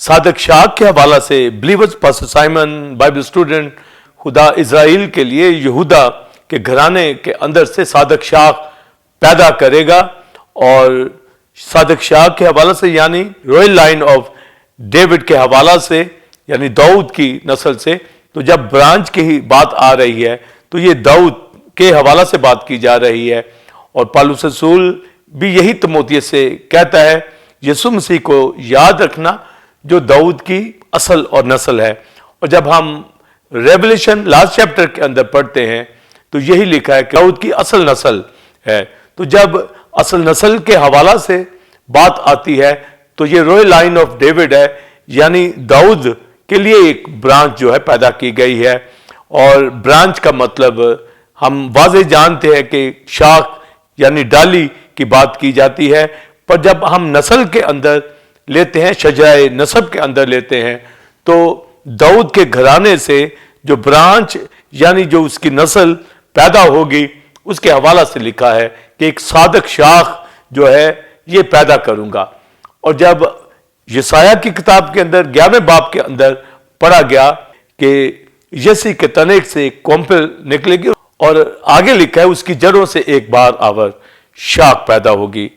صادق شاق کے حوالہ سے believers pastor Simon Bible student خدا اسرائیل کے لیے یہودا کے گھرانے کے اندر سے صادق شاق پیدا کرے گا، اور صادق شاق کے حوالہ سے یعنی رویل لائن آف ڈیوڈ کے حوالہ سے یعنی داؤد کی نسل سے، تو جب برانچ کی ہی بات آ رہی ہے تو یہ داؤد کے حوالہ سے بات کی جا رہی ہے، اور پالوس رسول بھی یہی تموتھیوس سے کہتا ہے یسوع مسیح کو یاد رکھنا جو داؤد کی اصل اور نسل ہے۔ اور جب ہم ریولیشن لاسٹ چیپٹر کے اندر پڑھتے ہیں تو یہی لکھا ہے کہ داؤد کی اصل نسل ہے، تو جب اصل نسل کے حوالہ سے بات آتی ہے تو یہ رویل لائن آف ڈیوڈ ہے، یعنی داؤد کے لیے ایک برانچ جو ہے پیدا کی گئی ہے، اور برانچ کا مطلب ہم واضح جانتے ہیں کہ شاخ یعنی ڈالی کی بات کی جاتی ہے، پر جب ہم نسل کے اندر لیتے ہیں، شجرہ نسب کے اندر لیتے ہیں، تو داؤد کے گھرانے سے جو برانچ یعنی جو اس کی نسل پیدا ہوگی اس کے حوالہ سے لکھا ہے کہ ایک صادق شاخ جو ہے یہ پیدا کروں گا۔ اور جب یسایہ کی کتاب کے اندر 11ویں باب کے اندر پڑھا گیا کہ یسی کے تنے سے ایک کومپل نکلے گی، اور آگے لکھا ہے اس کی جڑوں سے ایک بار آور شاخ پیدا ہوگی،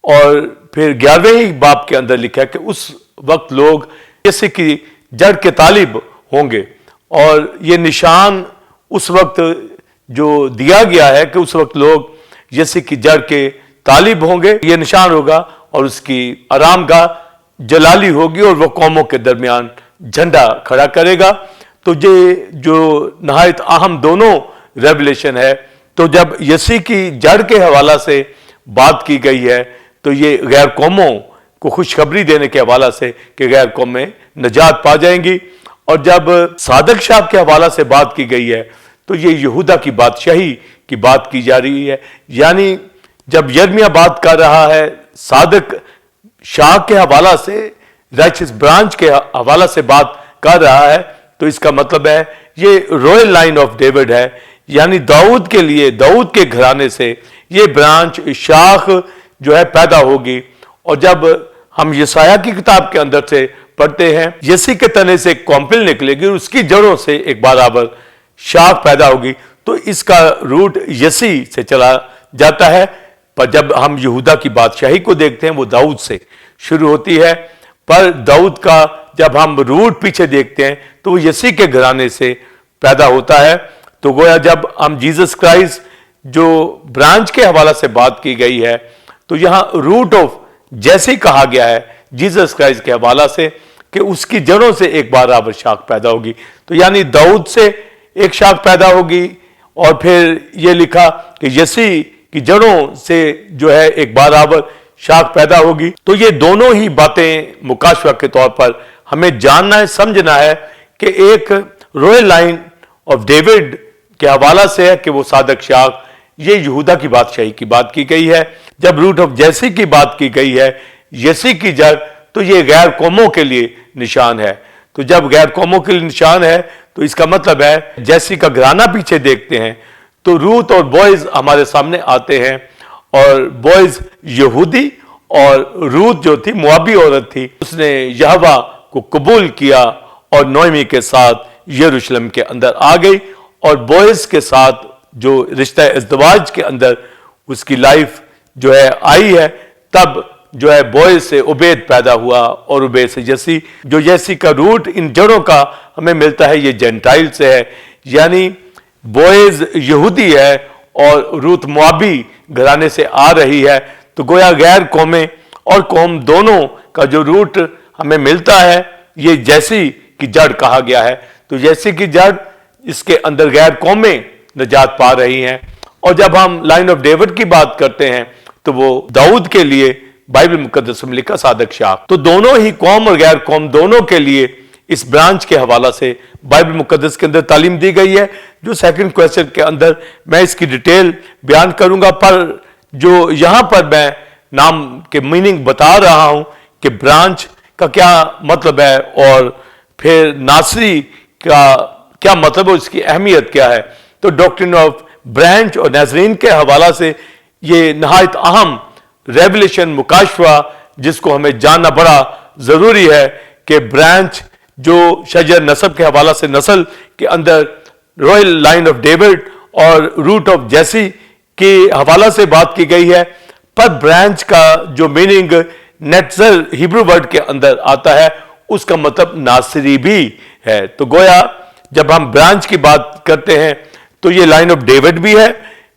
اور پھر 11ویں ہی باب کے اندر لکھا ہے کہ اس وقت لوگ یسی کی جڑ کے طالب ہوں گے، اور یہ نشان اس وقت جو دیا گیا ہے کہ اس وقت لوگ یسی کی جڑ کے طالب ہوں گے، یہ نشان ہوگا، اور اس کی آرام گاہ جلالی ہوگی اور وہ قوموں کے درمیان جھنڈا کھڑا کرے گا۔ تو یہ جو نہایت اہم دونوں ریولیشن ہے، تو جب یسی کی جڑ کے حوالہ سے بات کی گئی ہے تو یہ غیر قوموں کو خوشخبری دینے کے حوالہ سے کہ غیر قومیں نجات پا جائیں گی، اور جب صادق شاخ کے حوالہ سے بات کی گئی ہے تو یہ یہودا کی بادشاہی کی بات کی جا رہی ہے، یعنی جب یرمیہ بات کر رہا ہے صادق شاخ کے حوالہ سے، رائچس برانچ کے حوالہ سے بات کر رہا ہے، تو اس کا مطلب ہے یہ رویل لائن آف ڈیوڈ ہے، یعنی داؤد کے لیے داؤد کے گھرانے سے یہ برانچ شاخ جو ہے پیدا ہوگی۔ اور جب ہم یسایہ کی کتاب کے اندر سے پڑھتے ہیں یسی کے تنے سے ایک کومپل نکلے گی، اس کی جڑوں سے ایک برابر شاخ پیدا ہوگی، تو اس کا روٹ یسی سے چلا جاتا ہے، پر جب ہم یہودا کی بادشاہی کو دیکھتے ہیں وہ داؤد سے شروع ہوتی ہے، پر داؤد کا جب ہم روٹ پیچھے دیکھتے ہیں تو وہ یسی کے گھرانے سے پیدا ہوتا ہے۔ تو گویا جب ہم جیسس کرائسٹ جو برانچ کے حوالہ سے بات کی گئی ہے تو یہاں روٹ آف جیسی کہا گیا ہے جیسس کرائسٹ کے حوالہ سے کہ اس کی جڑوں سے ایک برابر شاخ پیدا ہوگی، تو یعنی داؤد سے ایک شاخ پیدا ہوگی، اور پھر یہ لکھا کہ یسی کی جڑوں سے جو ہے ایک برابر شاخ پیدا ہوگی۔ تو یہ دونوں ہی باتیں مکاشفہ کے طور پر ہمیں جاننا ہے، سمجھنا ہے کہ ایک رویل لائن آف ڈیوڈ کے حوالہ سے ہے کہ وہ صادق شاخ، یہ یہودا کی بادشاہی کی بات کی گئی ہے۔ جب روٹ آف جیسی کی بات کی گئی ہے یسی کی جڑ، تو یہ غیر قوموں کے لیے نشان ہے۔ تو جب غیر قوموں کے لیے نشان ہے تو اس کا مطلب ہے جیسی کا گھرانہ پیچھے دیکھتے ہیں تو روت اور بوئز ہمارے سامنے آتے ہیں، اور بوئز یہودی اور روت جو تھی موابی عورت تھی، اس نے یہوہ کو قبول کیا اور نوئمی کے ساتھ یروشلم کے اندر آ گئی، اور بوئز کے ساتھ جو رشتہ ازدواج کے اندر اس کی لائف جو ہے آئی ہے، تب جو ہے بوئز سے عبید پیدا ہوا اور عبید سے یسی، جو یسی کا روٹ ان جڑوں کا ہمیں ملتا ہے یہ جینٹائل سے ہے، یعنی بوئز یہودی ہے اور روت موابی گھرانے سے آ رہی ہے، تو گویا غیر قومیں اور قوم دونوں کا جو روٹ ہمیں ملتا ہے یہ جیسی کی جڑ کہا گیا ہے۔ تو جیسی کی جڑ اس کے اندر غیر قومیں نجات پا رہی ہیں، اور جب ہم لائن آف ڈیوڈ کی بات کرتے ہیں تو وہ داؤد کے لیے بائبل مقدس میں لکھا صادق شاخ، تو دونوں ہی قوم اور غیر قوم دونوں کے لیے اس برانچ کے حوالہ سے بائبل مقدس کے اندر تعلیم دی گئی ہے، جو سیکنڈ کویسچن کے اندر میں اس کی ڈیٹیل بیان کروں گا، پر جو یہاں پر میں نام کے میننگ بتا رہا ہوں کہ برانچ کا کیا مطلب ہے اور پھر ناصری کا کیا مطلب ہے، اس کی اہمیت کیا ہے، تو ڈاکٹرن آف برانچ اور ناظرین کے حوالہ سے یہ نہایت اہم ریولیشن مکاشفہ جس کو ہمیں جاننا بڑا ضروری ہے کہ برانچ جو شجر نسب کے حوالہ سے نسل کے اندر رائل لائن آف ڈیوڈ اور روٹ آف جیسی کے حوالہ سے بات کی گئی ہے، پر برانچ کا جو میننگ نیٹزر ہیبرو ورڈ کے اندر آتا ہے اس کا مطلب ناصری بھی ہے۔ تو گویا جب ہم برانچ کی بات کرتے ہیں تو یہ لائن آف ڈیوڈ بھی ہے،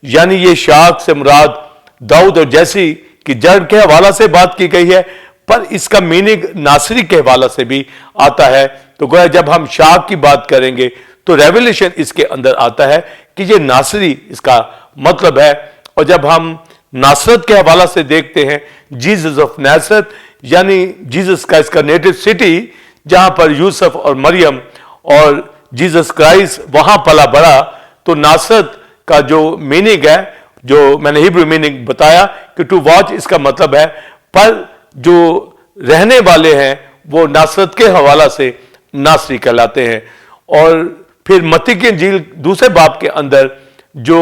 یعنی یہ شاخ سے مراد داؤد اور جیسی کی جڑ کے حوالہ سے بات کی گئی ہے، پر اس کا میننگ ناصری کے حوالہ سے بھی آتا ہے۔ تو گویا جب ہم شاخ کی بات کریں گے تو ریولیشن اس کے اندر آتا ہے کہ یہ ناصری اس کا مطلب ہے۔ اور جب ہم ناصرت کے حوالہ سے دیکھتے ہیں، جیزس آف ناصرت، یعنی جیزس کا اس کا نیٹو سٹی جہاں پر یوسف اور مریم اور جیزس کرائسٹ وہاں پلا بڑھا، تو ناصرت کا جو میننگ ہے، جو میں نے ہیبرو میننگ بتایا کہ ٹو واچ اس کا مطلب ہے، پر جو رہنے والے ہیں وہ ناصرت کے حوالہ سے ناصری کہلاتے ہیں۔ اور پھر متی کی انجیل دوسرے باب کے اندر جو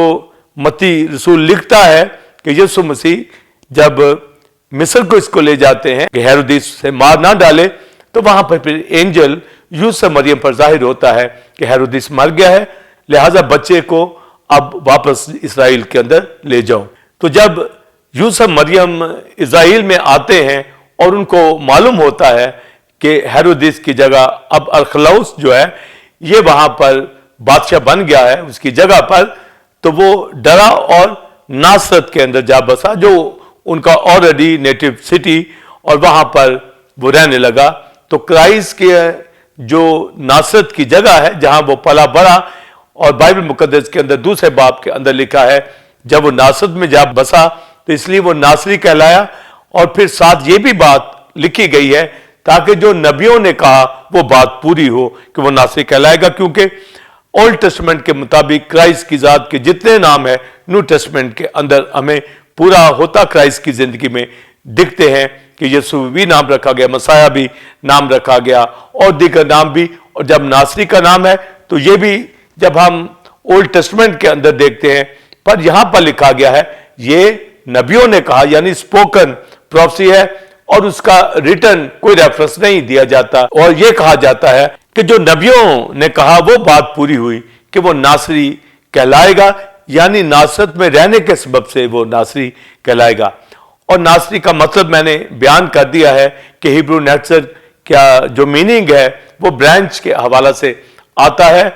متی رسول لکھتا ہے کہ یسوع مسیح جب مصر کو اس کو لے جاتے ہیں کہ ہیرودیس سے مار نہ ڈالے، تو وہاں پر پھر اینجل یوسف مریم پر ظاہر ہوتا ہے کہ ہیرودیس مر گیا ہے، لہذا بچے کو اب واپس اسرائیل کے اندر لے جاؤ۔ تو جب یوسف مریم اسرائیل میں آتے ہیں اور ان کو معلوم ہوتا ہے کہ ہیرودیس کی جگہ اب ارخلاؤس جو ہے یہ وہاں پر بادشاہ بن گیا ہے اس کی جگہ پر، تو وہ ڈرا اور ناصرت کے اندر جا بسا جو ان کا آلریڈی نیٹو سٹی، اور وہاں پر وہ رہنے لگا۔ تو کرائسٹ کے جو ناصرت کی جگہ ہے جہاں وہ پلا بڑھا، اور بائبل مقدس کے اندر دوسرے باب کے اندر لکھا ہے جب وہ ناصرت میں جا بسا تو اس لیے وہ ناصری کہلایا۔ اور پھر ساتھ یہ بھی بات لکھی گئی ہے تاکہ جو نبیوں نے کہا وہ بات پوری ہو کہ وہ ناصری کہلائے گا، کیونکہ اولڈ ٹیسٹمنٹ کے مطابق کرائسٹ کی ذات کے جتنے نام ہیں نیو ٹیسٹمنٹ کے اندر ہمیں پورا ہوتا کرائسٹ کی زندگی میں دکھتے ہیں کہ یسوع بھی نام رکھا گیا، مسیح بھی نام رکھا گیا، اور دیگر نام بھی۔ اور جب ناصری کا نام ہے تو یہ بھی جب ہم اولڈ ٹیسٹمنٹ کے اندر دیکھتے ہیں، پر یہاں پر لکھا گیا ہے یہ نبیوں نے کہا، یعنی سپوکن پروفیسی ہے، اور اس کا ریٹن کوئی ریفرنس نہیں دیا جاتا، اور یہ کہا جاتا ہے کہ جو نبیوں نے کہا وہ بات پوری ہوئی کہ وہ ناصری کہلائے گا، یعنی ناصرت میں رہنے کے سبب سے وہ ناصری کہلائے گا۔ اور ناصری کا مطلب میں نے بیان کر دیا ہے کہ ہیبرو نیچر کا جو میننگ ہے وہ برانچ کے حوالہ سے آتا ہے۔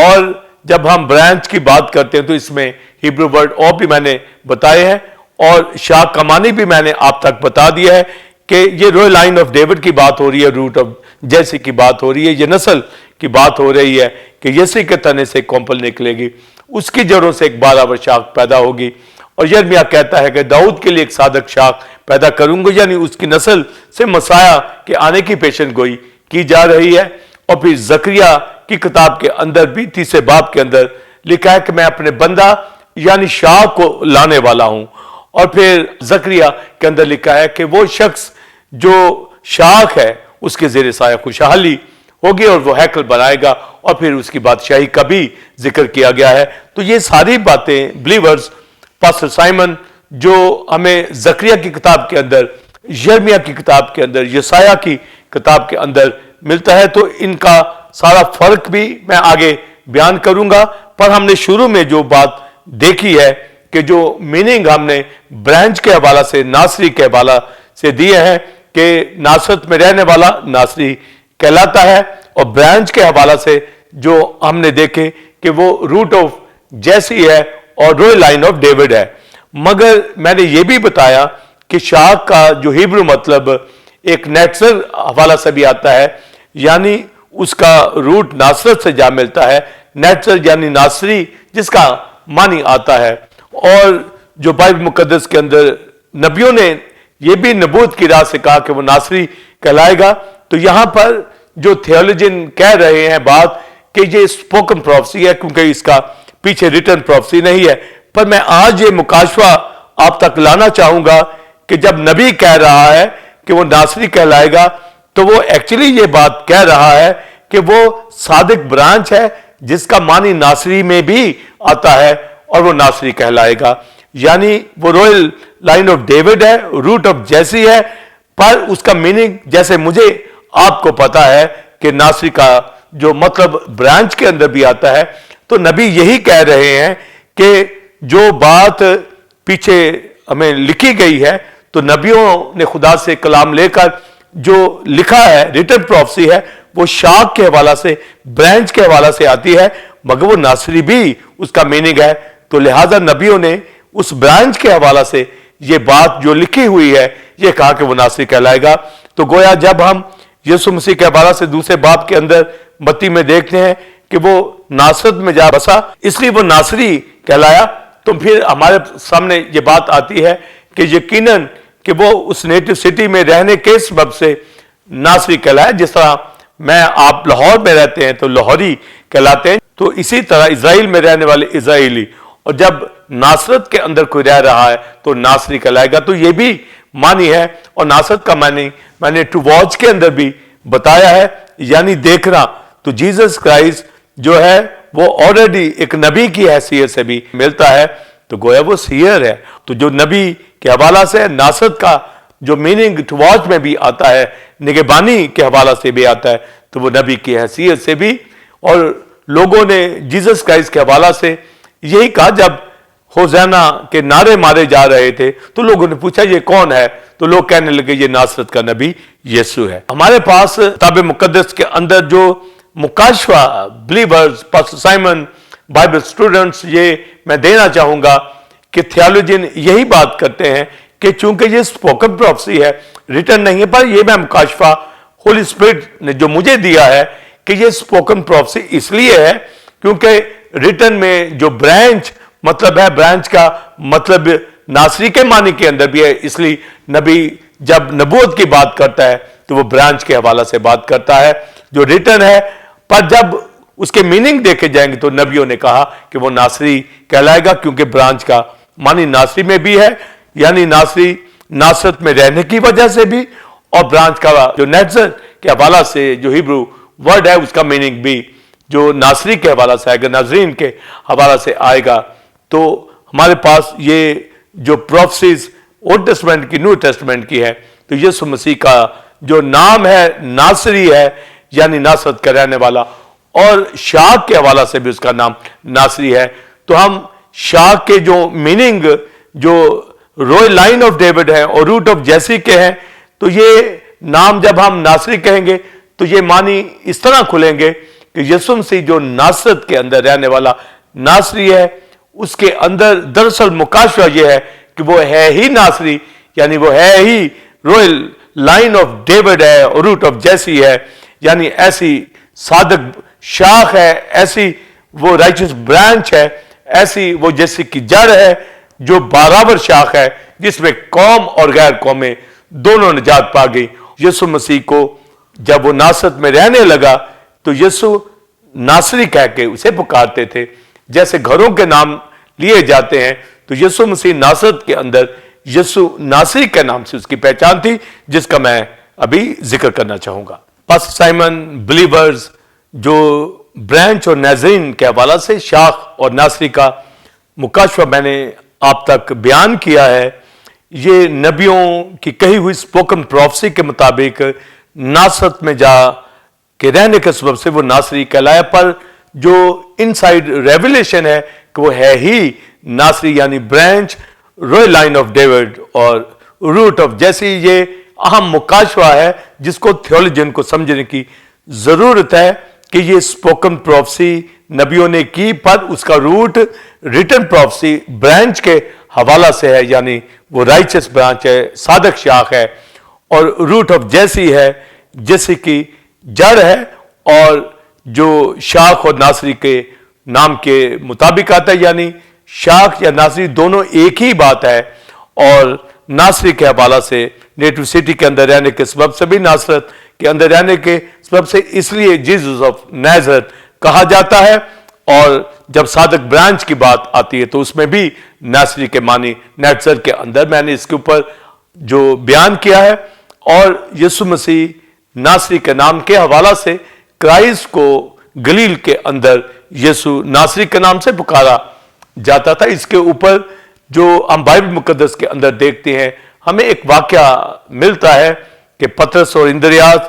اور جب ہم برانچ کی بات کرتے ہیں تو اس میں ہیبرو ورڈ اور بھی میں نے بتائے ہیں، اور شاخ کا معنی بھی میں نے آپ تک بتا دیا ہے کہ یہ رویل لائن آف ڈیوڈ کی بات ہو رہی ہے، روٹ آف جیسی کی بات ہو رہی ہے، یہ نسل کی بات ہو رہی ہے کہ یسی کے تنے سے کمپل نکلے گی، اس کی جڑوں سے ایک باراور شاخ پیدا ہوگی۔ اور یرمیہ کہتا ہے کہ داؤد کے لیے ایک صادق شاخ پیدا کروں گا، یعنی اس کی نسل سے مسیح کے آنے کی پیشن گوئی کی جا رہی ہے۔ اور پھر زکریا کی کتاب کے اندر بھی تیسرے باب کے اندر لکھا ہے کہ میں اپنے بندہ یعنی شاخ کو لانے والا ہوں۔ اور پھر زکریا کے اندر لکھا ہے کہ وہ شخص جو شاخ ہے اس کے زیر سایہ خوشحالی ہوگی اور وہ ہیکل بنائے گا، اور پھر اس کی بادشاہی کا بھی ذکر کیا گیا ہے۔ تو یہ ساری باتیں بلیورز پاسٹر سائمن جو ہمیں زکریا کی کتاب کے اندر، یرمیہ کی کتاب کے اندر، یسایہ کی کتاب کے اندر ملتا ہے، تو ان کا سارا فرق بھی میں آگے بیان کروں گا۔ پر ہم نے شروع میں جو بات دیکھی ہے کہ جو میننگ ہم نے برانچ کے حوالہ سے، ناصری کے حوالہ سے دیے ہیں کہ ناصرت میں رہنے والا ناصری کہلاتا ہے، اور برانچ کے حوالہ سے جو ہم نے دیکھے کہ وہ روٹ آف جیسی ہے اور رویل لائن آف ڈیوڈ ہے۔ مگر میں نے یہ بھی بتایا کہ شاخ کا جو ہیبرو مطلب ایک نیچرل حوالہ سے بھی آتا ہے، یعنی اس کا روٹ ناصرت سے جا ملتا ہے، نیچرل یعنی ناصری جس کا معنی آتا ہے۔ اور جو بائبل مقدس کے اندر نبیوں نے یہ بھی نبوت کی راہ سے کہا کہ وہ ناصری کہلائے گا، تو یہاں پر جو تھیولوجن کہہ رہے ہیں بات کہ یہ سپوکن پروفیسی ہے کیونکہ اس کا پیچھے ریٹن پروفیسی نہیں ہے، پر میں آج یہ مکاشفہ آپ تک لانا چاہوں گا کہ جب نبی کہہ رہا ہے کہ وہ ناصری کہلائے گا تو وہ ایکچولی یہ بات کہہ رہا ہے کہ وہ صادق برانچ ہے جس کا معنی ناصری میں بھی آتا ہے اور وہ ناصری کہلائے گا، یعنی وہ رویل لائن آف ڈیوڈ ہے، روٹ آف جیسی ہے، پر اس کا میننگ جیسے مجھے آپ کو پتا ہے کہ ناصری کا جو مطلب برانچ کے اندر بھی آتا ہے. تو نبی یہی کہہ رہے ہیں کہ جو بات پیچھے ہمیں لکھی گئی ہے تو نبیوں نے خدا سے کلام لے کر جو لکھا ہے ریٹن پروفیسی ہے وہ شاخ کے حوالہ سے برانچ کے حوالہ سے آتی ہے, مگر وہ ناصری بھی اس کا میننگ ہے. تو لہذا نبیوں نے اس برانچ کے حوالہ سے یہ بات جو لکھی ہوئی ہے یہ کہا کہ وہ ناصری کہلائے گا. تو گویا جب ہم یسوع مسیح کے حوالہ سے دوسرے باب کے اندر متی میں دیکھتے ہیں کہ وہ ناصرت میں جا بسا اس لیے وہ ناصری کہلایا, تو پھر ہمارے سامنے یہ بات آتی ہے کہ یقیناً کہ وہ اس نیٹو سٹی میں رہنے کے سبب سے ناصری کہلایا. جس طرح آپ لاہور میں رہتے ہیں تو لاہوری کہلاتے ہیں, تو اسی طرح اسرائیل میں رہنے والے اسرائیلی, اور جب ناصرت کے اندر کوئی رہ رہا ہے تو ناصری کہلائے گا. تو یہ بھی معنی ہے, اور ناصرت کا معنی میں نے ٹو واچ کے اندر بھی بتایا ہے, یعنی دیکھنا. تو جیسس کرائسٹ جو ہے وہ آلریڈی ایک نبی کی حیثیت سے بھی ملتا ہے, تو گویا وہ سیئر ہے. تو جو نبی کے حوالہ سے ناصرت کا جو میننگ ٹو واچ میں بھی آتا ہے, نگہبانی کے حوالہ سے بھی آتا ہے, تو وہ نبی کی حیثیت سے بھی. اور لوگوں نے جیسس کرائسٹ کے حوالہ سے یہی کہا, جب ہوزینا کے نعرے مارے جا رہے تھے تو لوگوں نے پوچھا یہ کون ہے, تو لوگ کہنے لگے یہ ناصرت کا نبی یسوع ہے. ہمارے پاس کتاب مقدس کے اندر جو مکاشفہ believers, pastor Simon, Bible students, یہ میں دینا چاہوں گا کہ تھیالوجین یہی بات کرتے ہیں کہ چونکہ یہ سپوکن پروفیسی ہے, ریٹن نہیں ہے, پر یہ میں مکاشفہ ہولی اسپرٹ نے جو مجھے دیا ہے کہ یہ سپوکن پروفیسی اس لیے ہے کیونکہ ریٹن میں جو برانچ مطلب ہے, برانچ کا مطلب ناصری کے معنی کے اندر بھی ہے, اس لیے نبی جب نبوت کی بات کرتا ہے تو وہ برانچ کے حوالہ سے بات کرتا ہے جو ریٹن ہے. پر جب اس کے میننگ دیکھے جائیں گے تو نبیوں نے کہا کہ وہ ناصری کہلائے گا, کیونکہ برانچ کا معنی ناصری میں بھی ہے, یعنی ناصری ناصرت میں رہنے کی وجہ سے بھی, اور برانچ کا جو نیٹزر کے حوالہ سے جو ہیبرو ورڈ ہے اس کا میننگ بھی جو ناصری کے حوالہ سے آئے گا, ناظرین کے حوالہ سے آئے گا. تو ہمارے پاس یہ جو پروفیسیز اولڈ ٹیسٹمنٹ کی, نیو ٹیسٹمنٹ کی ہے, تو یسوع مسیح کا جو نام ہے ناصری ہے, یعنی ناصرت کا رہنے والا, اور شاخ کے حوالہ سے بھی اس کا نام ناصری ہے. تو ہم شاخ کے جو میننگ جو رویل لائن آف ڈیوڈ ہے اور روٹ آف جیسی کے ہیں, تو یہ نام جب ہم ناصری کہیں گے تو یہ معنی اس طرح کھلیں گے کہ یسوع مسیح جو ناصرت کے اندر رہنے والا ناصری ہے, اس کے اندر دراصل مکاشفہ یہ ہے کہ وہ ہے ہی ناصری, یعنی وہ ہے ہی رویل لائن آف ڈیوڈ ہے اور روٹ آف جیسی ہے, یعنی ایسی صادق شاخ ہے, ایسی وہ رائچس برانچ ہے, ایسی وہ جیسی کی جڑ ہے جو برابر شاخ ہے جس میں قوم اور غیر قومیں دونوں نجات پا گئی. یسوع مسیح کو جب وہ ناصرت میں رہنے لگا تو یسوع ناصری کہہ کے اسے پکارتے تھے, جیسے گھروں کے نام لیے جاتے ہیں. تو یسوع مسیح ناصرت کے اندر یسوع ناصری کے نام سے اس کی پہچان تھی, جس کا میں ابھی ذکر کرنا چاہوں گا. پاسٹر سائمن بلیورز جو برانچ اور ناظرین کے حوالہ سے شاخ اور ناصری کا مکاشفہ میں نے آپ تک بیان کیا ہے, یہ نبیوں کی کہی ہوئی سپوکن پروفیسی کے مطابق ناصرت میں جا کے رہنے کے سبب سے وہ ناصری کہلایا. پر جو انسائیڈ ریویلیشن ہے کہ وہ ہے ہی ناصری, یعنی branch, royal line of David اور روٹ آف جیسی, یہ اہم مکاشفہ ہے جس کو تھیولوجین کو سمجھنے کی ضرورت ہے کہ یہ سپوکن پروفیسی نبیوں نے کی, پر اس کا روٹ ریٹن پروفیسی برانچ کے حوالہ سے ہے, یعنی وہ رائچس برانچ ہے, صادق شاخ ہے, اور روٹ آف جیسی ہے جیسی کی جڑ ہے, اور جو شاخ اور ناصری کے نام کے مطابق آتا ہے, یعنی شاخ یا ناصری دونوں ایک ہی بات ہے. اور ناصری کے حوالہ سے نیٹو سٹی کے اندر رہنے کے سبب سے بھی, ناصرت کے اندر رہنے کے سبب سے, اس لیے جیسس آف نازرت کہا جاتا ہے. اور جب صادق برانچ کی بات آتی ہے تو اس میں بھی ناصری کے معنی نیٹزر کے اندر میں نے اس کے اوپر جو بیان کیا ہے. اور یسوع مسیح ناصری کے نام کے حوالہ سے کرائسٹ کو گلیل کے اندر یسوع ناصری کے نام سے پکارا جاتا تھا. اس کے اوپر جو ہم بائبل مقدس کے اندر دیکھتے ہیں, ہمیں ایک واقعہ ملتا ہے کہ پطرس اور اندریاس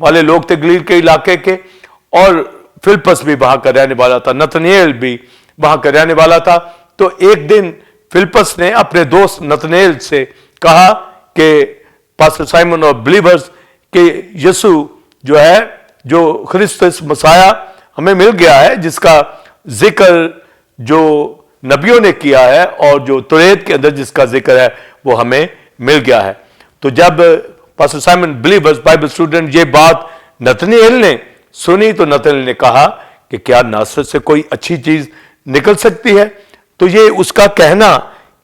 والے لوگ تھے گلیل کے علاقے کے, اور فلپس بھی وہاں کا رہنے والا تھا, نتنیل بھی وہاں کا رہنے والا تھا. تو ایک دن فلپس نے اپنے دوست نتنیل سے کہا کہ پاسٹر سائمن اور بلیورز کہ یسوع جو ہے, جو خرسطس مسیح ہمیں مل گیا ہے, جس کا ذکر جو نبیوں نے کیا ہے اور جو توریت کے اندر جس کا ذکر ہے وہ ہمیں مل گیا ہے. تو جب pastor Simon believers Bible student یہ بات نتنیل نے سنی تو نتنیل نے کہا کہ کیا ناصرت سے کوئی اچھی چیز نکل سکتی ہے؟ تو یہ اس کا کہنا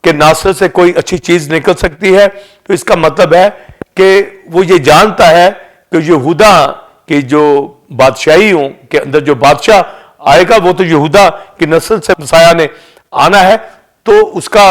کہ ناصرت سے کوئی اچھی چیز نکل سکتی ہے, تو اس کا مطلب ہے کہ وہ یہ جانتا ہے کہ یہودا کی جو بادشاہیوں کے اندر جو بادشاہ آئے گا وہ تو یہودا کی نسل سے مسیح نے آنا ہے, تو اس کا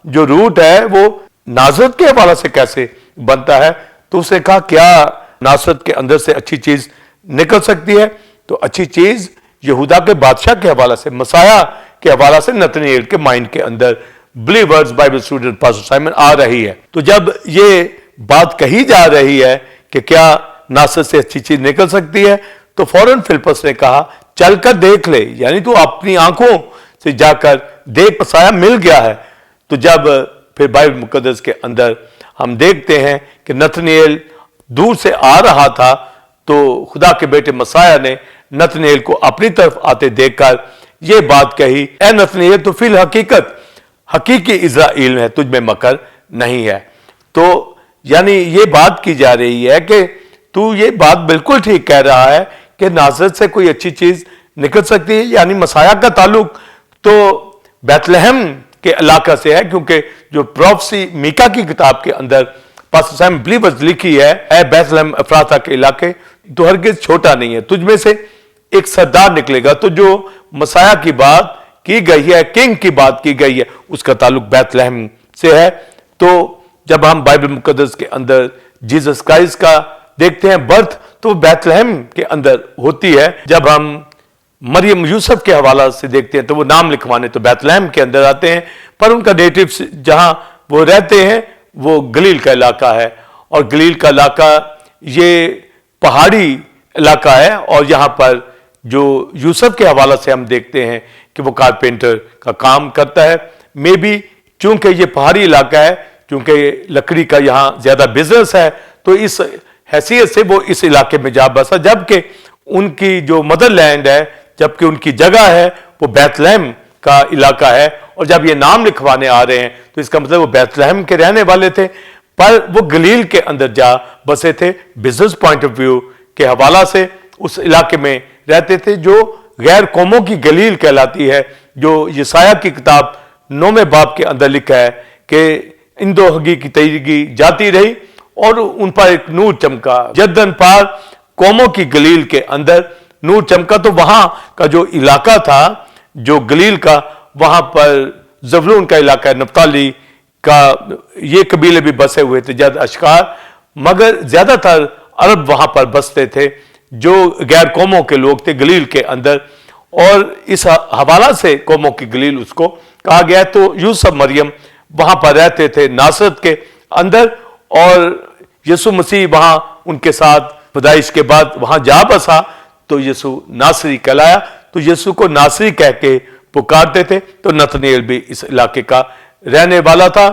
جو روٹ ہے وہ ناصرت کے حوالے سے کیسے بنتا ہے. تو اس نے کہا کیا ناصرت کے اندر سے اچھی چیز نکل سکتی ہے؟ تو اچھی چیز یہودا کے بادشاہ کے حوالے سے, مسیح کے حوالے سے نتنیل کے مائنڈ کے اندر believers Bible student pastor Simon آ رہی ہے. تو جب یہ بات کہی جا رہی ہے کہ کیا ناصرت سے اچھی چیز نکل سکتی ہے, تو فوراً فلپس نے کہا چل کر دیکھ لے, یعنی تو اپنی آنکھوں سے جا کر دیکھ, مسیح مل گیا ہے. تو جب پھر بائبل مقدس کے اندر ہم دیکھتے ہیں کہ نتنیل دور سے آ رہا تھا, تو خدا کے بیٹے مسیح نے نتنیل کو اپنی طرف آتے دیکھ کر یہ بات کہی, اے نتنیل تو فی الحقیقت حقیقی اسرائیل ہے, تجھ میں مکر نہیں ہے. تو یعنی یہ بات کی جا رہی ہے کہ تو یہ بات بالکل ٹھیک کہہ رہا ہے کہ ناصرت سے کوئی اچھی چیز نکل سکتی ہے. یعنی مسیح کا تعلق تو بیت لحم کے علاقہ سے ہے, کیونکہ جو پروفسی میکا کی کتاب کے اندر پاسٹر سائمن بلیورز لکھی ہے, اے بیت لحم افراتا کے علاقے تو ہرگز چھوٹا نہیں ہے, تجھ میں سے ایک سردار نکلے گا. تو جو مسیح کی بات کی گئی ہے, کنگ کی بات کی گئی ہے, اس کا تعلق بیت لحم سے ہے. تو جب ہم بائبل مقدس کے اندر جیسس کرائسٹ کا دیکھتے ہیں برتھ, تو بیت لحم کے اندر ہوتی ہے. جب ہم مریم یوسف کے حوالہ سے دیکھتے ہیں تو وہ نام لکھوانے تو بیت لحم کے اندر آتے ہیں, پر ان کا نیٹو جہاں وہ رہتے ہیں وہ گلیل کا علاقہ ہے, اور گلیل کا علاقہ یہ پہاڑی علاقہ ہے. اور یہاں پر جو یوسف کے حوالہ سے ہم دیکھتے ہیں کہ وہ کارپینٹر کا کام کرتا ہے. میں بھی چونکہ یہ پہاڑی علاقہ ہے, چونکہ لکڑی کا یہاں زیادہ بزنس ہے, تو اس حیثیت سے وہ اس علاقے میں جا بسا, جبکہ ان کی جو مدر لینڈ ہے, جبکہ ان کی جگہ ہے وہ بیت لحم کا علاقہ ہے. اور جب یہ نام لکھوانے آ رہے ہیں تو اس کا مطلب وہ بیت لحم کے رہنے والے تھے, پر وہ گلیل کے اندر جا بسے تھے. بزنس پوائنٹ آف ویو کے حوالہ سے اس علاقے میں رہتے تھے, جو غیر قوموں کی گلیل کہلاتی ہے, جو یسایہ کی کتاب 9 باب کے اندر لکھا ہے کہ ان دو ہگی کی تیرگی جاتی رہی اور ان پر ایک نور چمکا. جدن پار قوموں کی گلیل کے اندر نور چمکا. تو وہاں کا جو علاقہ تھا, جو گلیل کا, وہاں پر زبلون کا علاقہ ہے, نفتالی کا یہ قبیلے بھی بسے ہوئے تھے, جد اشکار, مگر زیادہ تر عرب وہاں پر بستے تھے جو غیر قوموں کے لوگ تھے گلیل کے اندر. اور اس حوالہ سے قوموں کی گلیل اس کو کہا گیا. تو یوسف مریم وہاں پر رہتے تھے ناصرت کے اندر, اور یسوع مسیح وہاں ان کے ساتھ پیدائش کے بعد وہاں جا بسا, تو یسوع ناصری کہلایا. تو یسوع کو ناصری کہہ کے پکارتے تھے. تو نتنیل بھی اس علاقے کا رہنے والا تھا.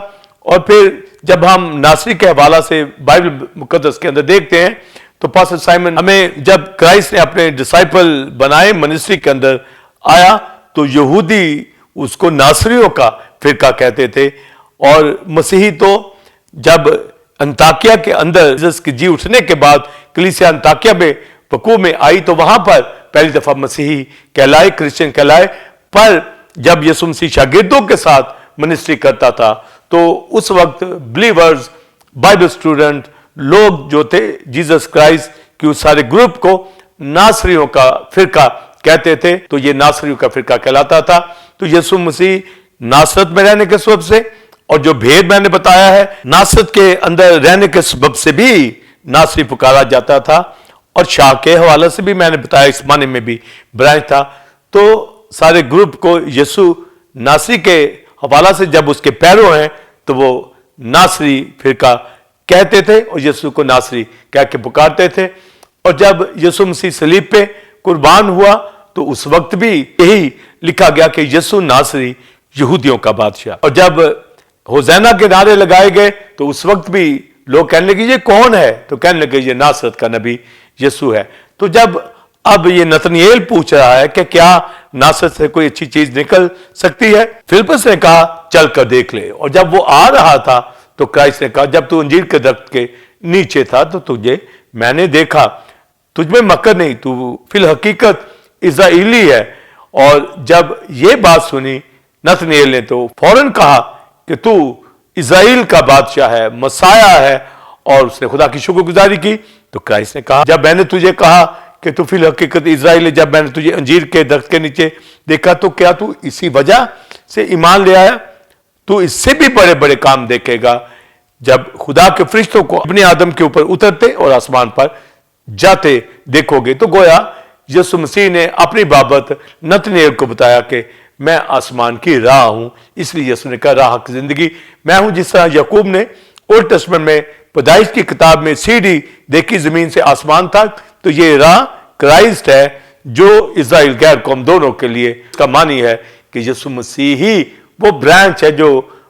اور پھر جب ہم ناصری کے حوالہ سے بائبل مقدس کے اندر دیکھتے ہیں تو پاسٹر سائمن ہمیں جب کرائسٹ نے اپنے ڈسائپل بنائے, منسٹری کے اندر آیا, تو یہودی اس کو ناصریوں کا فرقہ کہتے تھے. اور مسیحی تو جب انطاکیہ کے اندر جیسس کی جی اٹھنے کے بعد کلیسیا انطاکیہ میں وقوع میں آئی, تو وہاں پر پہلی دفعہ مسیحی کہلائے, کرسچن کہلائے. پر جب یسوع مسیح شاگردوں کے ساتھ منسٹری کرتا تھا تو اس وقت بلیورز بائبل اسٹوڈنٹ لوگ جو تھے جیسس کرائسٹ کے اس سارے گروپ کو ناصریوں کا فرقہ کہتے تھے. تو یہ ناصریوں کا فرقہ کہلاتا تھا. تو یسوع مسیح ناصرت میں رہنے کے سبب سے, اور جو بھید میں نے بتایا ہے, ناصرت کے اندر رہنے کے سبب سے بھی ناصری پکارا جاتا تھا, اور شاہ کے حوالے سے بھی میں نے بتایا اس معنی میں بھی برانچ تھا. تو سارے گروپ کو یسوع ناصری کے حوالہ سے جب اس کے پیرو ہیں تو وہ ناصری فرقہ کہتے تھے اور یسوع کو ناصری کہہ کے پکارتے تھے. اور جب یسوع مسیح صلیب پہ قربان ہوا تو اس وقت بھی یہی لکھا گیا کہ یسوع ناصری یہودیوں کا بادشاہ. اور جب ہوزینا کے نعرے لگائے گئے تو اس وقت بھی لوگ کہنے لگے یہ کون ہے؟ تو کہنے لگے یہ ناصرت کا نبی یسوع ہے. تو جب اب یہ نتنیل پوچھ رہا ہے کہ کیا ناصرت سے کوئی اچھی چیز نکل سکتی ہے، فلپس نے کہا چل کر دیکھ لے. اور جب وہ آ رہا تھا تو کرائسٹ نے کہا جب تو انجیر کے درخت کے نیچے تھا تو تجھے میں نے دیکھا، تجھ میں مکر نہیں، تو فی الحقیقت اسرائیلی ہے. اور جب یہ بات سنی نتنیل نے تو فوراً کہا کہ تو اسرائیل کا بادشاہ ہے، مسیح ہے، اور اس نے خدا کی شکر گزاری کی. تو کرائسٹ نے کہا جب میں نے تجھے کہا کہ تو فی الحقیقت اسرائیل ہے، جب میں نے تجھے انجیر کے درخت کے نیچے دیکھا تو کیا تو اسی وجہ سے ایمان لے آیا؟ تو اس سے بھی بڑے بڑے کام دیکھے گا جب خدا کے فرشتوں کو اپنے آدم کے اوپر اترتے اور آسمان پر جاتے دیکھو گے. تو گویا یسوع مسیح نے اپنی بابت نتنیل کو بتایا کہ میں آسمان کی راہ ہوں. اس لیے یسوع نے کہا راہ کی زندگی میں ہوں. جس طرح یعقوب نے اولڈ ٹیسٹمنٹ میں پیدائش کی کتاب میں سیڑھی دیکھی زمین سے آسمان تک، تو یہ راہ کرائسٹ ہے جو اسرائیل غیر قوم دونوں کے لیے. اس کا معنی ہے کہ یسوع مسیح ہی وہ برانچ ہے جو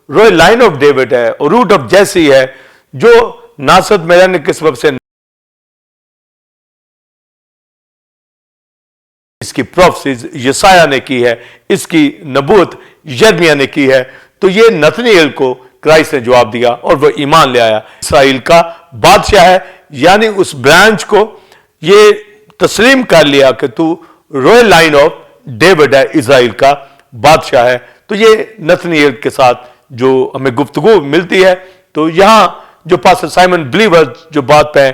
رویل لائن آف ڈیوڈ ہے اور روٹ آف جیسی ہے، جو ناصرت میں رہنے کے سبب سے اس کی پروفیسیز یسایہ نے کی ہے، اس کی نبوت یرمیہ نے کی ہے. تو یہ نتنیل کو کرائسٹ نے جواب دیا اور وہ ایمان لے آیا. اسرائیل کا بادشاہ ہے، یعنی اس برانچ کو یہ تسلیم کر لیا کہ تو رویل لائن آف ڈیوڈ ہے، اسرائیل کا بادشاہ ہے. تو یہ نتنیل کے ساتھ جو ہمیں گفتگو ملتی ہے. تو یہاں جو پاسٹر سائمن بلیور جو بات پہ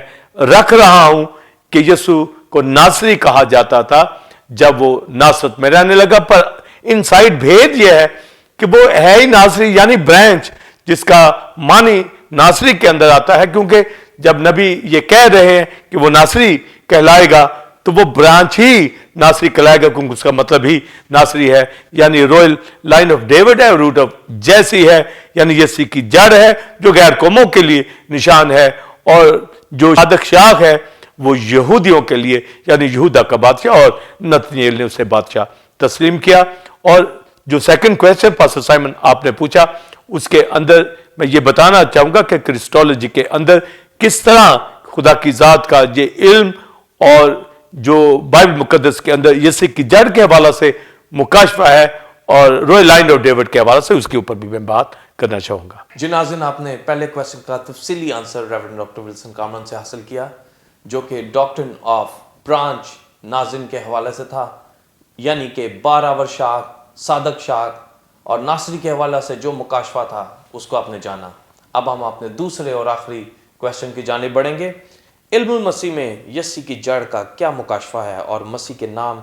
رکھ رہا ہوں کہ یسوع کو ناصری کہا جاتا تھا جب وہ ناصرت میں رہنے لگا، پر انسائیڈ بھید یہ ہے کہ وہ ہے ہی ناصری یعنی برانچ، جس کا معنی ناصری کے اندر آتا ہے. کیونکہ جب نبی یہ کہہ رہے ہیں کہ وہ ناصری کہلائے گا تو وہ برانچ ہی ناصری کہلائے گا، کیونکہ اس کا مطلب ہی ناصری ہے، یعنی رویل لائن آف ڈیوڈ ہے، روٹ آف جیسی ہے، یعنی یسی کی جڑ ہے جو غیر قوموں کے لیے نشان ہے، اور جو صادق شاخ ہے وہ یہودیوں کے لیے یعنی یہودا کا بادشاہ. اور نتنیل نے اسے بادشاہ تسلیم کیا. اور جو سیکنڈ کویسچن پاسٹر سائمن آپ نے پوچھا، اس کے اندر میں یہ بتانا چاہوں گا کہ کرسٹولوجی کے اندر کس طرح خدا کی ذات کا یہ علم اور جو بائبل مقدس کے اندر یسی کی جڑ کے حوالہ سے مکاشفہ ہے اور رویل لائن آف ڈیوڈ کے حوالہ سے، اس کے اوپر بھی میں بات کرنا چاہوں گا. جی ناظرین، آپ نے پہلے کویسچن کا تفصیلی آنسر ریورنڈ ڈاکٹر ولسن کامرن سے حاصل کیا، جو کہ ڈاکٹرن آف برانچ ناظرین کے حوالے سے تھا، یعنی کہ 12 شاخ، صادق شاخ اور ناصری کے حوالے سے جو مکاشفہ تھا اس کو آپ نے جانا. اب ہم اپنے دوسرے اور آخری کویسچن کی جانب بڑھیں گے. علم المسیح میں یسی کی جڑ کا کیا مکاشفہ ہے، اور مسیح کے نام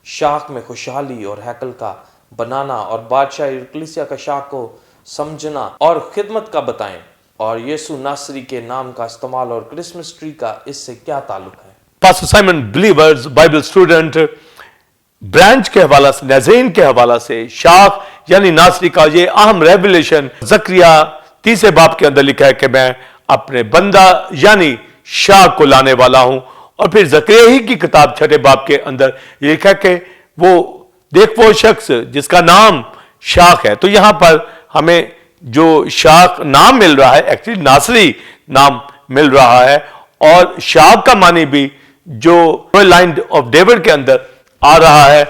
شاخ میں خوشحالی اور ہیکل کا بنانا اور بادشاہ کلیسیا کا شاخ کو سمجھنا اور خدمت کا بتائیں، اور یسوع ناصری کے نام کا استعمال اور کرسمس ٹری کا اس سے کیا تعلق ہے؟ Pastor Simon believers Bible student branch کے حوالہ سے، نازرین کے حوالہ سے، شاخ یعنی ناصری کا یہ اہم ریویلیشن زکریا 30 باب کے اندر لکھا ہے کہ میں اپنے بندہ یعنی شاخ کو لانے والا ہوں. اور پھر زکریا ہی کی کتاب 6 باب کے اندر یہ لکھا ہے کہ وہ دیکھ وہ شخص جس کا نام شاخ ہے. تو یہاں پر ہمیں جو شاخ نام مل رہا ہے ایکچولی ناصری نام مل رہا ہے، اور شاخ کا معنی بھی جو لائن آف ڈیوڈ کے اندر آ رہا ہے.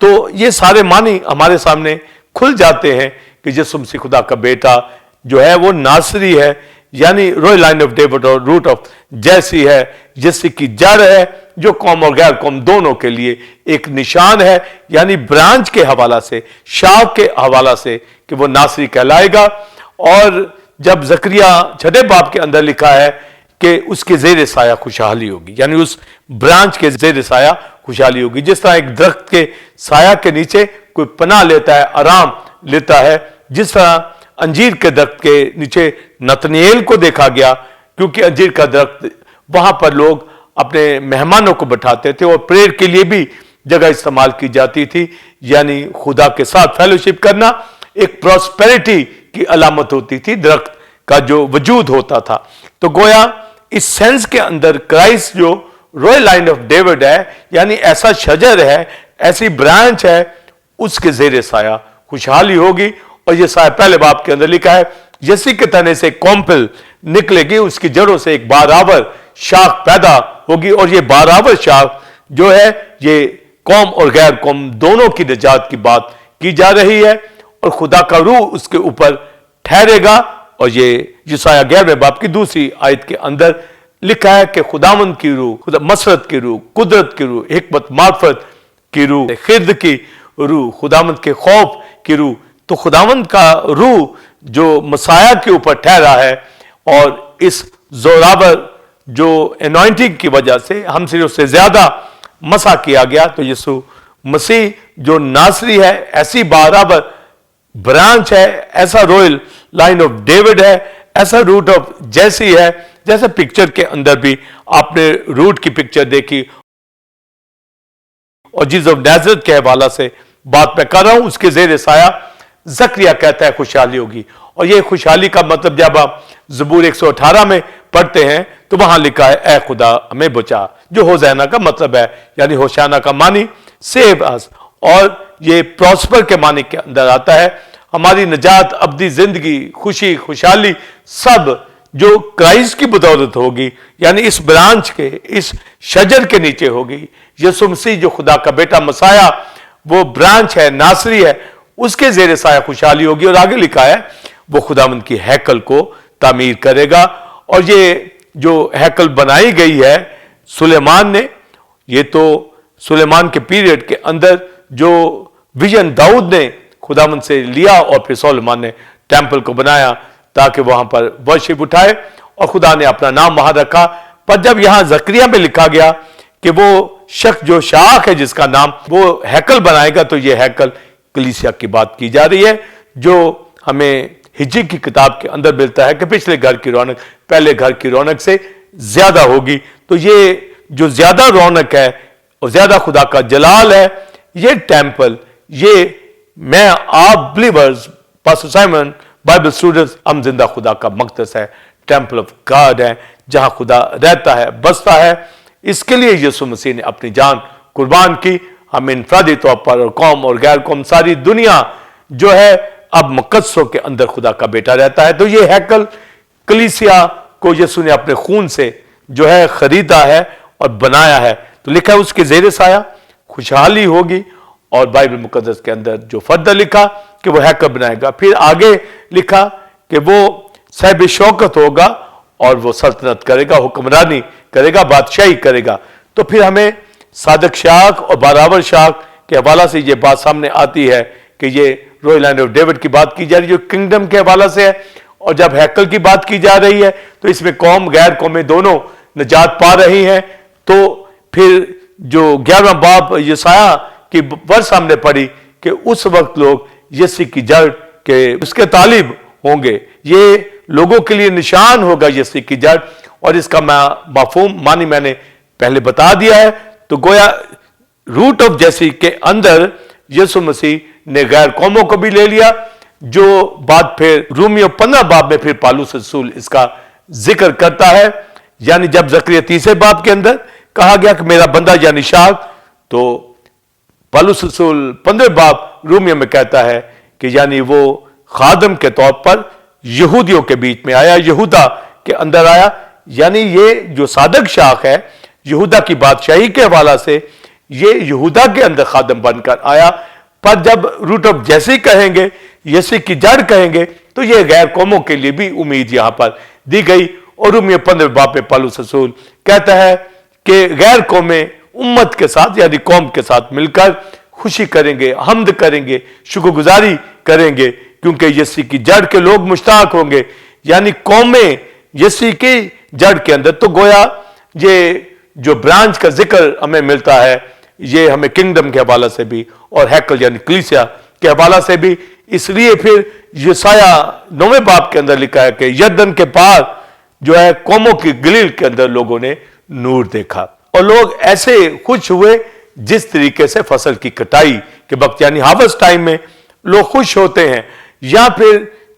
تو یہ سارے معنی ہمارے سامنے کھل جاتے ہیں کہ یسوع مسیح خدا کا بیٹا جو ہے وہ ناصری ہے، یعنی رویل لائن آف ڈیوڈ اور روٹ آف جیسی ہے، جس کی جڑ ہے جو قوم اور غیر قوم دونوں کے لیے ایک نشان ہے، یعنی برانچ کے حوالہ سے، شاخ کے حوالہ سے کہ وہ ناصری کہلائے گا. اور جب زکریا 6 باب کے اندر لکھا ہے کہ اس کے زیر سایہ خوشحالی ہوگی، یعنی اس برانچ کے زیر سایہ خوشحالی ہوگی. جس طرح ایک درخت کے سایہ کے نیچے کوئی پناہ لیتا ہے، آرام لیتا ہے، جس طرح انجیر کے درخت کے نیچے نتنیل کو دیکھا گیا، کیونکہ انجیر کا درخت وہاں پر لوگ اپنے مہمانوں کو بٹھاتے تھے اور پریئر کے لیے بھی جگہ استعمال کی جاتی تھی، یعنی خدا کے ساتھ فیلوشپ کرنا ایک پراسپیرٹی کی علامت ہوتی تھی درخت کا جو وجود ہوتا تھا. تو گویا اس سینس کے اندر کرائسٹ جو رویل لائن آف ڈیوڈ ہے، یعنی ایسا شجر ہے، ایسی برانچ ہے، اس کے زیر سایہ خوشحالی ہوگی. اور یہ سایہ پہلے باب کے اندر لکھا ہے، یسی کے تنے سے کومپل نکلے گی، اس کی جڑوں سے ایک بارآور شاخ پیدا ہوگی. اور یہ بارآور شاخ جو ہے یہ قوم اور غیر قوم دونوں کی نجات کی بات کی جا رہی ہے، اور خدا کا روح اس کے اوپر ٹھہرے گا. اور یہ یسایہ 11ویں باب کی دوسری آیت کے اندر لکھا ہے کہ خداوند کی روح، مسرت کی روح، قدرت کی روح، حکمت معرفت کی روح، خرد کی روح، خداوند کے خوف کی روح. تو خداوند کا روح جو مسیح کے اوپر ٹھہرا ہے، اور اس زوراور جو انوائنٹنگ کی وجہ سے ہم سے اس سے زیادہ مسا کیا گیا. تو یسوع مسیح جو ناصری ہے، ایسی بارآور برانچ ہے، ایسا رویل لائن آف ڈیوڈ ہے، ایسا روٹ آف جیسی ہے، جیسے پکچر کے اندر بھی آپ نے روٹ کی پکچر دیکھی. اور جیسس آف نازرت کے حوالہ سے بات میں کر رہا ہوں، اس کے زیر سایہ زکریا کہتا ہے خوشحالی ہوگی. اور یہ خوشحالی کا مطلب جب آپ زبور 118 میں پڑھتے ہیں تو وہاں لکھا ہے اے خدا ہمیں بچا، جو ہوزینا کا مطلب ہے، یعنی ہوشانہ کا معنی سیو اس، اور یہ پراسپر کے معنی کے اندر آتا ہے. ہماری نجات، ابدی زندگی، خوشی، خوشحالی سب جو کرائسٹ کی بدولت ہوگی، یعنی اس برانچ کے، اس شجر کے نیچے ہوگی. یسوع مسیح جو خدا کا بیٹا مسیح وہ برانچ ہے، ناصری ہے، اس کے زیر سایہ خوشحالی ہوگی. اور آگے لکھا ہے وہ خداوند کی ہیکل کو تعمیر کرے گا. اور یہ جو ہیکل بنائی گئی ہے سلیمان نے، یہ تو سلیمان کے پیریڈ کے اندر جو ویژن داؤد نے خداوند سے لیا، اور پھر سلیمان نے ٹیمپل کو بنایا تاکہ وہاں پر ورشپ اٹھائے، اور خدا نے اپنا نام وہاں رکھا. پر جب یہاں زکریا میں لکھا گیا کہ وہ شخص جو شاخ ہے جس کا نام وہ ہیکل بنائے گا، تو یہ ہیکل کلیسیا کی بات کی جا رہی ہے، جو ہمیں ہجری کی کتاب کے اندر ملتا ہے کہ پچھلے گھر کی رونق پہلے گھر کی رونق سے زیادہ ہوگی. تو یہ جو زیادہ رونق ہے اور زیادہ خدا کا جلال ہے، یہ ٹیمپل، یہ میں آپ believers, pastor Simon, Bible students, ہم زندہ خدا کا مقدس ہے، ٹیمپل آف گاڈ ہے، جہاں خدا رہتا ہے، بستا ہے. اس کے لیے یسوع مسیح نے اپنی جان قربان کی. ہم انفرادی طور پر اور قوم اور غیر قوم ساری دنیا جو ہے اب مقدسوں کے اندر خدا کا بیٹا رہتا ہے. تو یہ ہیکل کلیسیا کو یسوع نے اپنے خون سے جو ہے خریدا ہے اور بنایا ہے. تو لکھا ہے اس کے زیر سایہ خوشحالی ہوگی. اور بائبل مقدس کے اندر جو فردہ لکھا کہ وہ ہیکل بنائے گا، پھر آگے لکھا کہ وہ صاحب شوکت ہوگا اور وہ سلطنت کرے گا، حکمرانی کرے گا، بادشاہی کرے گا. تو پھر ہمیں صادق شاخ اور بارآور شاخ کے حوالہ سے یہ بات سامنے آتی ہے کہ یہ رویل لائن آف ڈیوڈ کی بات کی جا رہی ہے جو کنگڈم کے حوالہ سے ہے. اور جب ہیکل کی بات کی جا رہی ہے تو اس میں قوم غیر قومیں دونوں نجات پا رہی ہیں. تو پھر جو 11واں باب یسایہ کی ورس ہم نے پڑھی کہ اس وقت لوگ یسی کی جڑ کے اس کے طالب ہوں گے. یہ لوگوں کے لیے نشان ہوگا یسی کی جڑ. اور اس کا مفہوم معنی میں نے پہلے بتا دیا ہے. تو گویا روٹ آف جیسی کے اندر یسوع مسیح نے غیر قوموں کو بھی لے لیا، جو بات پھر رومیو 15 باب میں پھر پالوس رسول اس کا ذکر کرتا ہے. یعنی جب زکریا 30 باب کے اندر کہا گیا کہ میرا بندہ یعنی شاخ، تو پالوس رسول 15 باب رومیو میں کہتا ہے کہ یعنی وہ خادم کے طور پر یہودیوں کے بیچ میں آیا، یہودا کے اندر آیا. یعنی یہ جو صادق شاخ ہے یہودا کی بادشاہی کے حوالہ سے، یہ یہودا کے اندر خادم بن کر آیا. پر جب روٹ آف جیسی کہیں گے، یسی کی جڑ کہیں گے، تو یہ غیر قوموں کے لیے بھی امید یہاں پر دی گئی. اور رومیو 15 باب میں پالوس رسول کہتا ہے کہ غیر قومیں امت کے ساتھ یعنی قوم کے ساتھ مل کر خوشی کریں گے، حمد کریں گے، شکر گزاری کریں گے، کیونکہ یسی کی جڑ کے لوگ مشتاق ہوں گے. یعنی قومیں یسی کی جڑ کے اندر. تو گویا یہ جو برانچ کا ذکر ہمیں ملتا ہے، یہ ہمیں کنگڈم کے حوالہ سے بھی اور ہیکل یعنی کلیسیا کے حوالہ سے بھی. اس لیے پھر یسایہ 9 باب کے اندر لکھا ہے کہ یردن کے پار جو ہے قوموں کی گلیل کے اندر لوگوں نے نور دیکھا. اور لوگ ایسے خوش ہوئے جس طریقے سے فصل کی کٹائی کے وقت یعنی ہارویسٹ ٹائم میں لوگ خوش ہوتے ہیں، یا پھر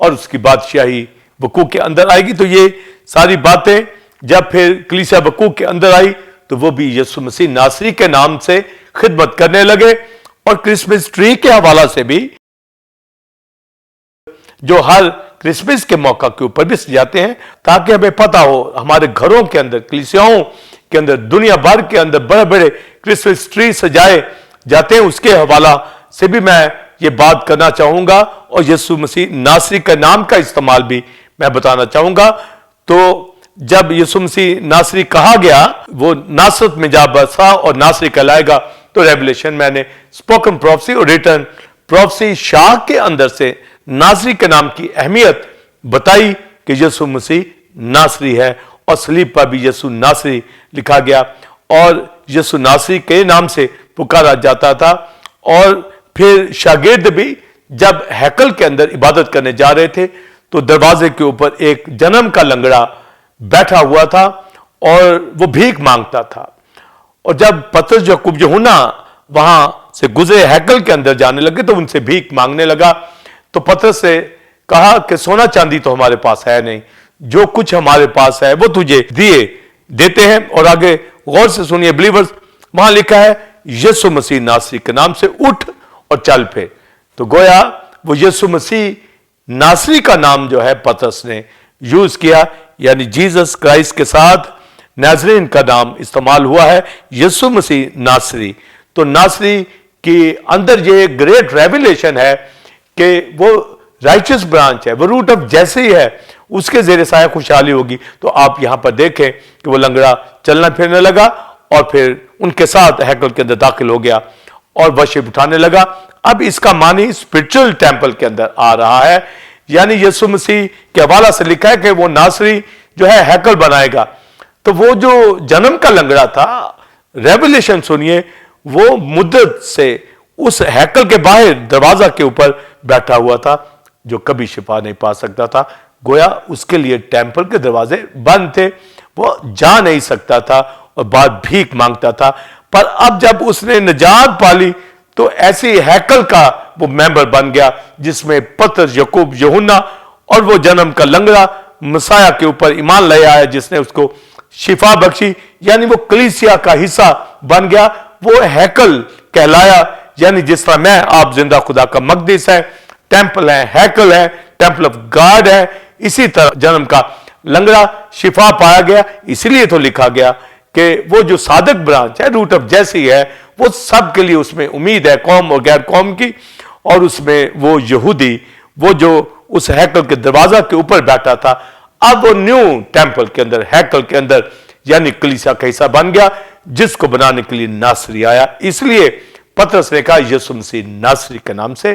اور اس کی بادشاہی وقوع کے اندر آئے گی. تو یہ ساری باتیں جب پھر کلیسیا وقوع کے اندر آئی تو وہ بھی یسوع مسیح ناصری کے نام سے خدمت کرنے لگے. اور کرسمس ٹری کے حوالہ سے بھی جو ہر کرسمس کے موقع کے اوپر بھی سجاتے ہیں تاکہ ہمیں پتا ہو ہمارے گھروں کے اندر کلیسیاؤں کے اندر دنیا بھر کے اندر بڑے بڑے کرسمس ٹری سجائے جاتے ہیں. اس کے حوالہ سے بھی میں یہ بات کرنا چاہوں گا اور یسوع مسیح ناصری کا نام کا استعمال بھی میں بتانا چاہوں گا. تو جب یسوع مسیح ناصری کہا گیا وہ ناصرت میں جا بسا اور ناصری کہلائے گا تو ریولیشن میں نے اسپوکن پروفیسی اور ریٹن پروفیسی شاہ کے اندر سے ناصری کے نام کی اہمیت بتائی کہ یسوع مسیح ناصری ہے اور صلیب پر بھی یسوع ناصری لکھا گیا اور یسوع ناصری کے نام سے پکارا جاتا تھا. اور پھر شاگرد بھی جب ہیکل کے اندر عبادت کرنے جا رہے تھے تو دروازے کے اوپر ایک جنم کا لنگڑا بیٹھا ہوا تھا اور وہ بھیک مانگتا تھا. اور جب پترس یعقوب یوحنا وہاں سے گزرے ہیکل کے اندر جانے لگے تو ان سے بھیک مانگنے لگا. تو پترس سے کہا کہ سونا چاندی تو ہمارے پاس ہے نہیں, جو کچھ ہمارے پاس ہے وہ تجھے دیتے ہیں. اور آگے غور سے سنیے بلیورز, وہاں لکھا ہے یسوع مسیح ناصری کے نام سے اٹھ اور چل پھر. تو گویا وہ یسوع مسیح ناصری کا نام جو ہے پترس نے یوز کیا, یعنی جیزس کرائسٹ کے ساتھ نازرین کا نام استعمال ہوا ہے یسوع مسیح ناصری. تو ناصری کے اندر یہ گریٹ ریویلیشن ہے کہ وہ رائچس برانچ ہے, وہ روٹ آف جیسے ہے, اس کے زیر سایہ خوشحالی ہوگی. تو آپ یہاں پر دیکھیں کہ وہ لنگڑا چلنا پھرنے لگا اور پھر ان کے ساتھ ہیکل کے اندر داخل ہو گیا اور ورشپ اٹھانے لگا. اب اس کا معنی اسپرچل ٹیمپل کے اندر آ رہا ہے, یعنی یسوع مسیح کے حوالہ سے لکھا ہے کہ وہ ناصری جو ہے ہیکل بنائے گا. تو وہ جو جنم کا لنگڑا تھا, ریولیشن سنیے, وہ مدت سے اس ہیکل کے باہر دروازہ کے اوپر بیٹھا ہوا تھا جو کبھی شفا نہیں پا سکتا تھا. گویا اس کے لیے ٹیمپل کے دروازے بند تھے, وہ جا نہیں سکتا تھا اور بات بھیک مانگتا تھا. پر اب جب اس نے نجات پالی تو ایسی ہیکل کا وہ ممبر بن گیا جس میں پترس یعقوب یوحنا اور وہ جنم کا لنگڑا مسیح کے اوپر ایمان لے آیا جس نے اس کو شفا بخشی, یعنی وہ کلیسیا کا حصہ بن گیا. وہ ہیکل کہلایا, یعنی جس طرح میں آپ زندہ خدا کا مقدس ہے, ٹیمپل ہے, ہیکل ہے, ٹیمپل آف گاڈ ہے, اسی طرح جنم کا لنگڑا شفا پایا گیا. اسی لیے تو لکھا گیا کہ وہ جو صادق برانچ ہے, روٹ آف جیسی ہے, وہ سب کے لیے اس میں امید ہے, قوم اور غیر قوم کی. اور اس میں وہ یہودی وہ جو اس ہیکل کے دروازہ کے اوپر بیٹھا تھا, اب وہ نیو ٹیمپل کے اندر ہیکل کے اندر یعنی کلیسا کا حصہ بن گیا جس کو بنانے کے لیے ناصری آیا. اس لیے پترس نے کہا یسوع مسیح ناصری کے نام سے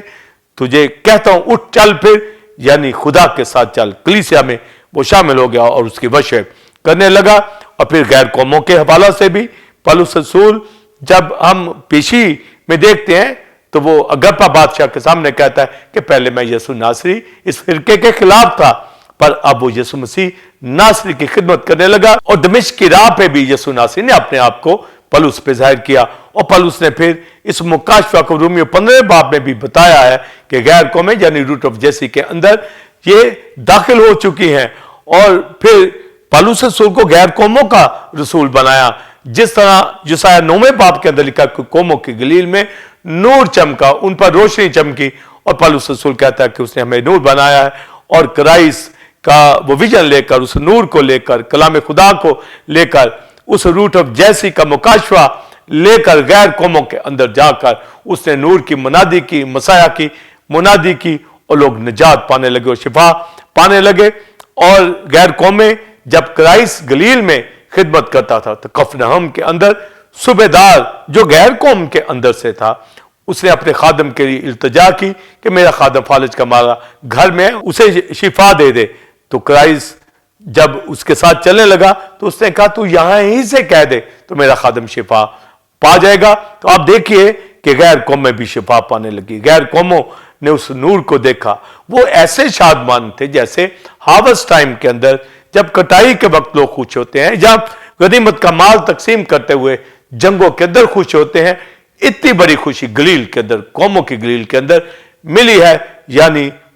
تجھے کہتا ہوں اٹھ چل پھر, یعنی خدا کے ساتھ چل. کلیسیا میں وہ شامل ہو گیا اور اس کی ورشپ کرنے لگا. اور پھر غیر قوموں کے حوالہ سے بھی پولس رسول جب ہم پیشی میں دیکھتے ہیں تو وہ اگرپا بادشاہ کے سامنے کہتا ہے کہ پہلے میں یسوع ناصری اس فرقے کے خلاف تھا, پر اب وہ یسوع مسیح ناصری کی خدمت کرنے لگا. اور دمشق کی راہ پہ بھی یسوع ناصری نے اپنے آپ کو پولس پہ ظاہر کیا. اور پولس نے پھر اس مکاشفہ کو رومیو 15 باب میں بھی بتایا ہے کہ غیر قومیں یعنی روٹ آف جیسی کے اندر یہ داخل ہو چکی ہیں. اور پھر پولس رسول کو غیر قوموں کا رسول بنایا, جس طرح یسایہ 9 باب کے اندر لکھا کہ قوموں کی گلیل میں نور چمکا, ان پر روشنی چمکی. اور پولس رسول کہتا ہے کہ اس نے ہمیں نور بنایا ہے اور کرائسٹ کا وہ ویژن لے کر, اس نور کو لے کر, کلام خدا کو لے کر, اس روٹ آف جیسی کا مکاشفہ لے کر غیر قوموں کے اندر جا کر اس نے نور کی منادی کی, مسیح کی منادی کی, اور لوگ نجات پانے لگے اور شفا پانے لگے. اور غیر قومیں جب کرائسٹ گلیل میں خدمت کرتا تھا تو کفرنہم کے اندر صوبے دار جو غیر قوم کے اندر سے تھا, اس نے اپنے خادم کے لیے التجا کی کہ میرا خادم فالج کا مارا گھر میں ہے, اسے شفا دے دے. تو کرائسٹ جب اس کے ساتھ چلنے لگا تو اس نے کہا تو یہاں ہی سے کہہ دے تو میرا خادم شفا پا جائے گا. تو آپ دیکھیے کہ غیر قوم میں بھی شفا پانے لگی. غیر قوموں نے اس نور کو دیکھا, وہ ایسے شادمان تھے جیسے ہارویسٹ ٹائم کے اندر جب کٹائی کے وقت لوگ خوش ہوتے ہیں, جب غنیمت کا مال تقسیم کرتے ہوئے جنگوں کے اندر خوش ہوتے ہیں. اتنی بڑی خوشی گلیل کے اندر, قوموں کی گلیل کے اندر ملی ہے, یعنی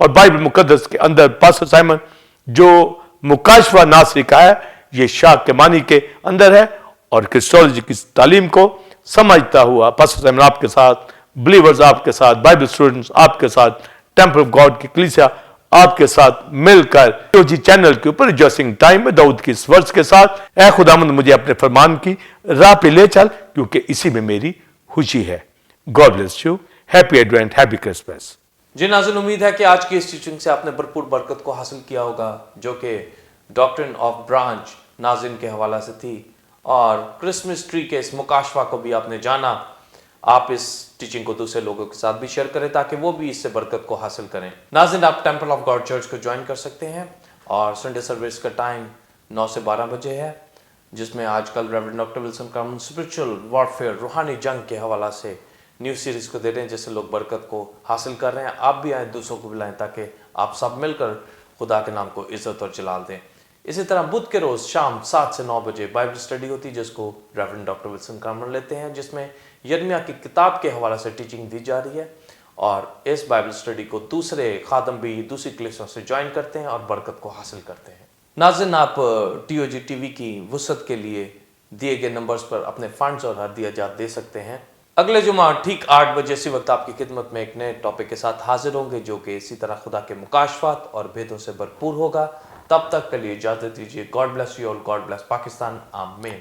اور بائبل مقدس کے اندر پاسٹر سائمن جو مکاشفہ ناصری کا ہے یہ شاک کے معنی کے اندر ہے، اور کرسٹولوجی کی تعلیم کو سمجھتا ہوا پاسٹر سائمن آپ کے ساتھ، بلیورز آپ کے ساتھ، بائبل اسٹوڈنٹس آپ کے ساتھ، ٹیمپل آف گاڈ کی کلیسیا آپ کے ساتھ مل کر جی چینل کے اوپر ریجوائسنگ ٹائم میں داؤد کی اس ورس کے ساتھ، اے خداوند مجھے اپنے فرمان کی راہ پہ لے چل کیونکہ اسی میں میری خوشی ہے۔ God bless you, happy Advent, happy Christmas. جی ناظرین، امید ہے کہ آج کی اس ٹیچنگ سے آپ نے بھرپور برکت کو حاصل کیا ہوگا جو کہ ڈاکٹرن آف برانچ ناظرین کے حوالہ سے تھی، اور کرسمس ٹری کے اس مکاشفہ کو بھی آپ نے جانا۔ آپ اس ٹیچنگ کو دوسرے لوگوں کے ساتھ بھی شیئر کریں تاکہ وہ بھی اس سے برکت کو حاصل کریں۔ ناظرین، آپ ٹیمپل آف گاڈ چرچ کو جوائن کر سکتے ہیں، اور سنڈے سروس کا ٹائم 9 سے 12 بجے ہے، جس میں آج کل reverend doctor Wilson common spiritual warfare, روحانی جنگ کے حوالہ سے نیو سیریز کو دے رہے ہیں، جس سے لوگ برکت کو حاصل کر رہے ہیں۔ آپ بھی آئیں، دوسروں کو بلائیں تاکہ آپ سب مل کر خدا کے نام کو عزت اور جلال دیں۔ اسی طرح بدھ کے روز شام 7 سے 9 بجے بائبل اسٹڈی ہوتی ہے، جس کو ریورنڈ ڈاکٹر ولسن کامن لیتے ہیں، جس میں یرمیہ کی کتاب کے حوالہ سے ٹیچنگ دی جا رہی ہے، اور اس بائبل اسٹڈی کو دوسرے خادم بھی دوسری کلیسوں سے جوائن کرتے ہیں اور برکت کو حاصل کرتے ہیں۔ ناظرین، آپ ٹی او جی ٹی وی کی وسعت کے لیے دیے گئے نمبرز پر اپنے فنڈز اور ہدیہ جات دے سکتے ہیں۔ اگلے جمعہ ٹھیک 8 بجے اسی وقت آپ کی خدمت میں ایک نئے ٹاپک کے ساتھ حاضر ہوں گے، جو کہ اسی طرح خدا کے مکاشفات اور بھیدوں سے بھرپور ہوگا۔ تب تک کے لیے اجازت دیجیے۔ گاڈ بلیس یو اور گاڈ بلیس پاکستان۔ آمین۔